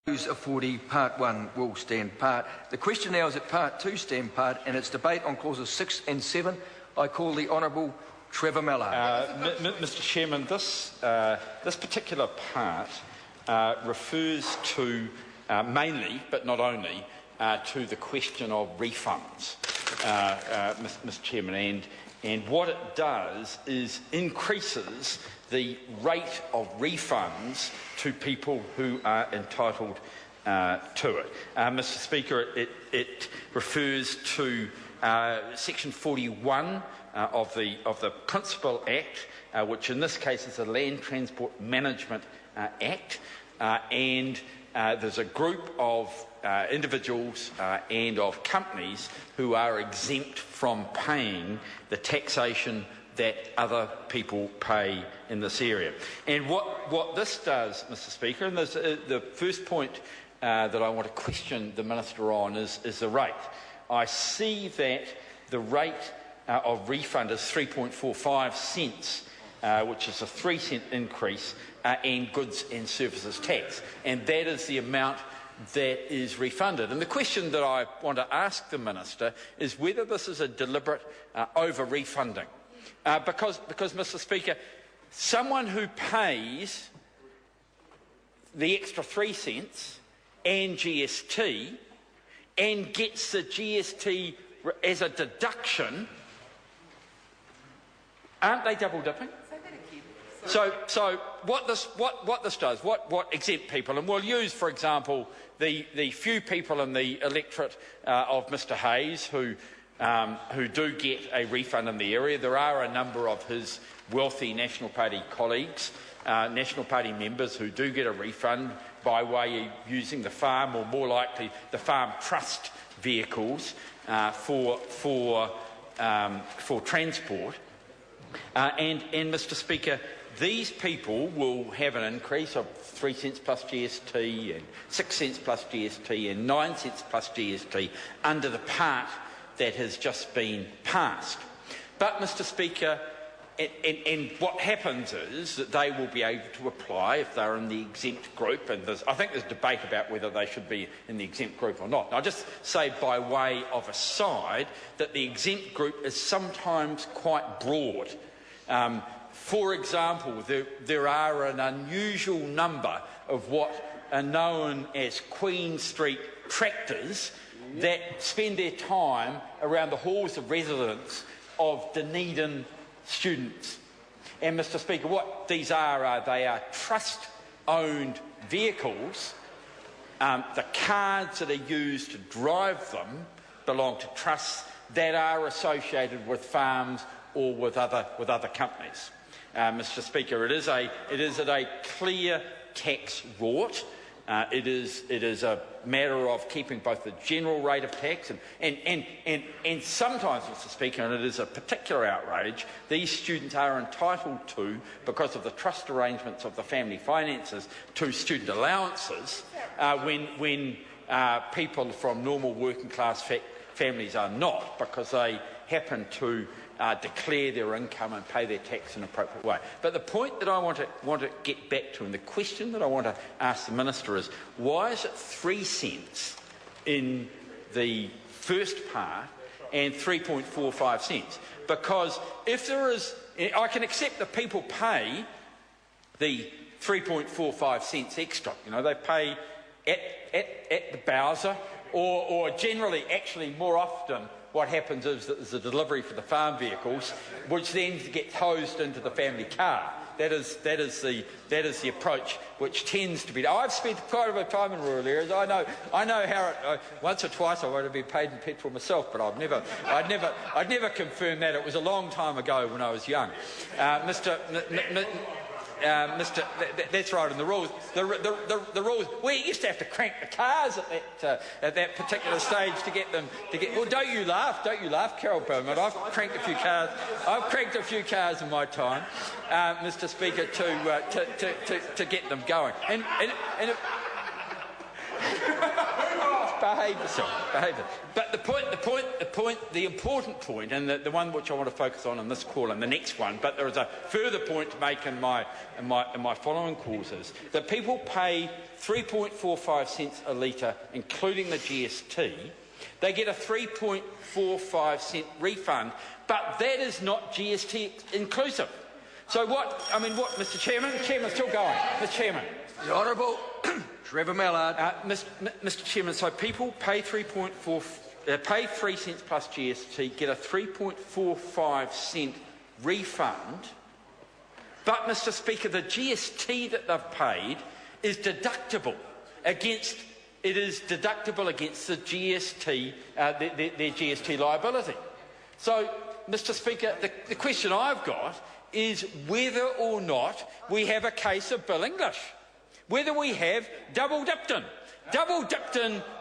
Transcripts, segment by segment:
Of 40, Part 1 will stand part. The question now is that Part 2 stand part, and it's debate on clauses 6 and 7. I call the Honourable Trevor Mallard. Mr. Chairman, this particular part refers to mainly, but not only, to the question of refunds, Mr. Chairman, and what it does is increases the rate of refunds to people who are entitled to it. Mr. Speaker, it refers to Section 41 of the Principal Act, which in this case is the Land Transport Management Act, and there's a group of individuals and of companies who are exempt from paying the taxation that other people pay in this area. And what this does, Mr. Speaker, and the first point that I want to question the Minister on is the rate. I see that the rate of refund is 3.45 cents, which is a 3-cent increase in goods and services tax, and that is the amount that is refunded. And the question that I want to ask the Minister is whether this is a deliberate over-refunding. Because, Mr. Speaker, someone who pays the extra 3 cents and GST and gets the GST as a deduction, aren't they double dipping? So what this does, what exempt people, and we'll use, for example, the few people in the electorate of Mr. Hayes who do get a refund in the area. There are a number of his wealthy National Party colleagues, National Party members, who do get a refund by way of using the farm, or more likely the farm trust vehicles for transport. And Mr. Speaker, these people will have an increase of 3 cents plus GST and 6 cents plus GST and 9 cents plus GST under the part that has just been passed. But, Mr. Speaker, and what happens is that they will be able to apply if they're in the exempt group, and I think there's debate about whether they should be in the exempt group or not. And I'll just say by way of aside that the exempt group is sometimes quite broad. For example, there are an unusual number of what are known as Queen Street tractors that spend their time around the halls of residence of Dunedin students. And, Mr. Speaker, what these are they are trust-owned vehicles. The cards that are used to drive them belong to trusts that are associated with farms or with other companies. Mr. Speaker, it is at a clear tax rort. It is a matter of keeping both the general rate of tax and sometimes, Mr. Speaker, and it is a particular outrage, these students are entitled to, because of the trust arrangements of the family finances, to student allowances when people from normal working class families are not, because they happen to declare their income and pay their tax in an appropriate way. But the point that I want to get back to, and the question that I want to ask the Minister is, why is it 3 cents in the first part and 3.45 cents? Because if there is, I can accept that people pay the 3.45 cents extra. You know, they pay at the Bowser, or generally, actually more often, what happens is that there's a delivery for the farm vehicles, which then gets hosed into the family car. That is the approach which tends to be. I've spent quite a bit of time in rural areas. I know how it. Once or twice I would have been paid in petrol myself, but I'd never confirmed that. It was a long time ago when I was young, Mr. That's right. And the rules, the rules. We used to have to crank the cars at that particular stage to get them to get. Well, don't you laugh, Carol Bowman. I've cranked a few cars in my time, Mr. Speaker, to get them going. And behave yourself. Behave yourself. But the important point, and the one which I want to focus on in this call and the next one, but there is a further point to make in my following calls, is that people pay 3.45 cents a litre, including the GST. They get a 3.45 cent refund, but that is not GST inclusive. So what, Mr Chairman? The Chairman's still going. Mr Chairman. The Honourable Trevor Mallard. Mr Chairman, so people pay 3 cents plus GST, get a 3.45 cent refund, but, Mr Speaker, the GST that they've paid is deductible against the GST, their GST liability. So, Mr Speaker, the question I've got is whether or not we have a case of Bill English, whether we have double Dipton,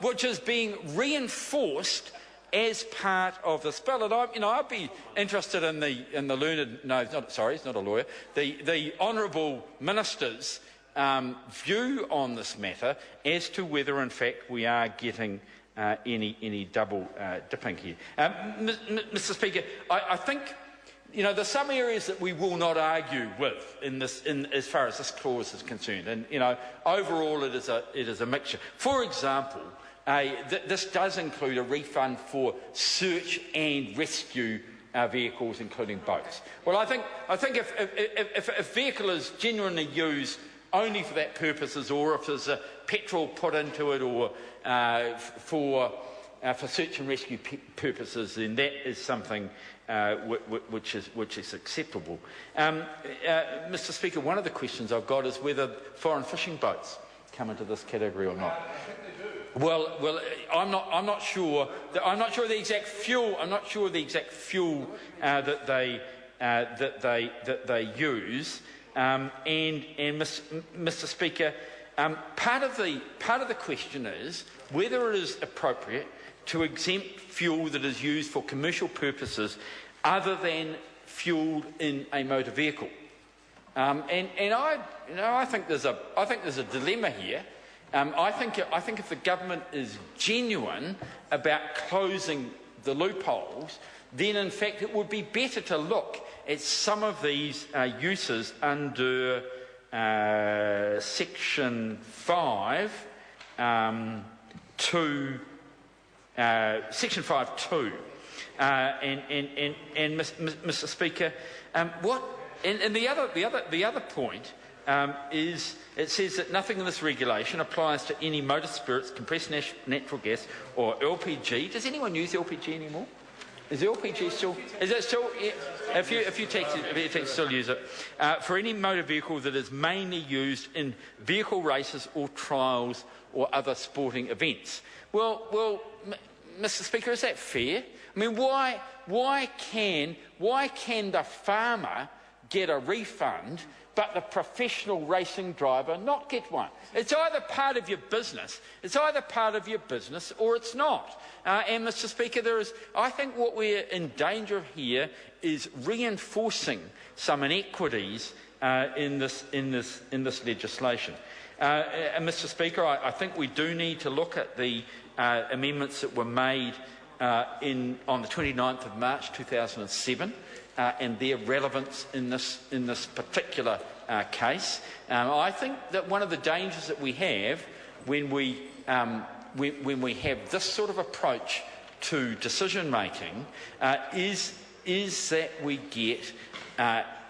which is being reinforced as part of this bill. And I'd be interested in the learned, no, he's not a lawyer, the Honourable Minister's view on this matter as to whether, in fact, we are getting any double dipping here. Mr Speaker, I think, there's some areas that we will not argue with as far as this clause is concerned, and overall it is a mixture. For example, this does include a refund for search and rescue vehicles, including boats. Well, I think if a vehicle is genuinely used only for that purposes, or if there's a petrol put into it, or for search and rescue purposes, then that is something which is acceptable. Mr Speaker, one of the questions I've got is whether foreign fishing boats come into this category or not. Well, I'm not sure. I'm not sure the exact fuel. I'm not sure the exact fuel that they use. And Mr Speaker, part of the question is whether it is appropriate to exempt fuel that is used for commercial purposes other than fuel in a motor vehicle. I think there's a dilemma here. I think if the government is genuine about closing the loopholes, then in fact it would be better to look at some of these uses under Section 5 Section 5(2), and Mr Speaker, the other point is it says that nothing in this regulation applies to any motor spirits, compressed natural gas, or LPG. Does anyone use LPG anymore? Is LPG still? Is it still? Yeah, if you still use it for any motor vehicle that is mainly used in vehicle races or trials or other sporting events. Well, Mr Speaker, is that fair? I mean, why can the farmer get a refund but the professional racing driver not get one? It's either part of your business. Or it's not. And Mr Speaker, I think what we're in danger of here is reinforcing some inequities in this legislation. And Mr Speaker, I think we do need to look at the amendments that were made on the 29th of March 2007 and their relevance in this particular case. I think that one of the dangers that we have when we have this sort of approach to decision making is that we get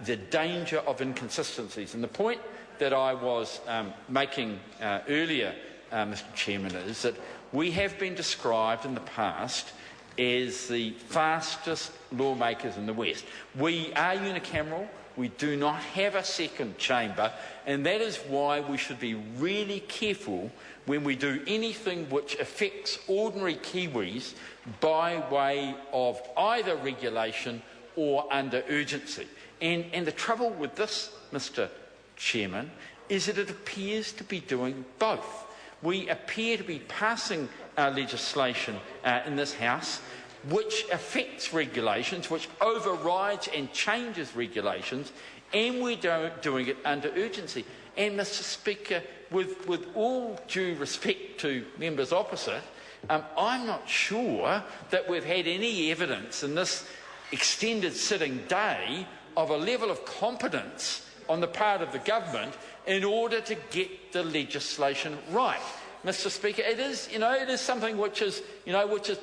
the danger of inconsistencies. And the point that I was making earlier, Mr Chairman, is that we have been described in the past as the fastest lawmakers in the West. We are unicameral. We do not have a second chamber, and that is why we should be really careful when we do anything which affects ordinary Kiwis by way of either regulation or under urgency. And the trouble with this, Mr Chairman, is that it appears to be doing both. We appear to be passing legislation in this House which affects regulations, which overrides and changes regulations, and we're doing it under urgency. And Mr Speaker, with all due respect to members opposite, I'm not sure that we've had any evidence in this extended sitting day of a level of competence on the part of the government in order to get the legislation right. Mr Speaker, it is something which is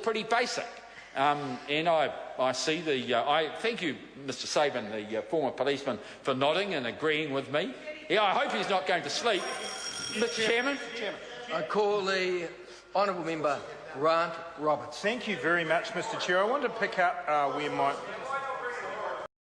pretty basic. And I see I thank you, Mr Sabin, the former policeman, for nodding and agreeing with me. Yeah, I hope he's not going to sleep. Mr Chairman? I call the honourable member Grant Roberts. Thank you very much, Mr Chair. I want to pick up where my